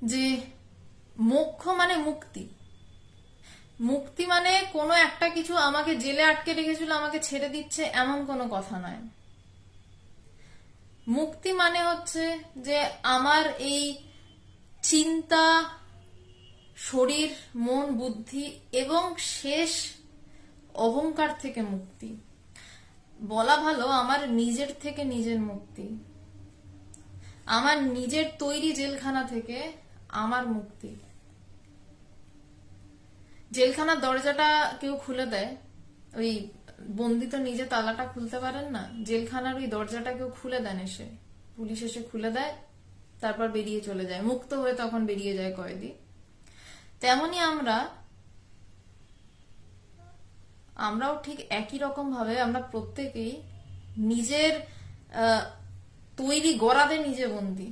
যে মোক্ষ মানে মুক্তি। মুক্তি মানে কোনো একটা কিছু আমাকে জেলে আটকে রেখেছিল, আমাকে ছেড়ে দিচ্ছে, এমন কোনো কথা নয়। মুক্তি মানে হচ্ছে যে আমার এই চিন্তা, শরীর, মন, বুদ্ধি এবং শেষ অহংকার থেকে মুক্তি। বলা ভালো আমার নিজের থেকে নিজের মুক্তি, আমার নিজের তৈরি জেলখানা থেকে আমার মুক্তি। জেলখানার দরজাটা কেউ খুলে দেয়, ওই বন্দি তো নিজে তালাটা খুলতে পারেন না, জেলখানার ওই দরজাটা কেউ খুলে দেন, এসে পুলিশ এসে খুলে দেয়, তারপর বেরিয়ে চলে যায়, মুক্ত হয়ে তখন বেরিয়ে যায় কয়েদি। তেমনি আমরাও ঠিক একই রকম ভাবে আমরা প্রত্যেকেই নিজের তৈরি গড়াতে নিজে বন্দি।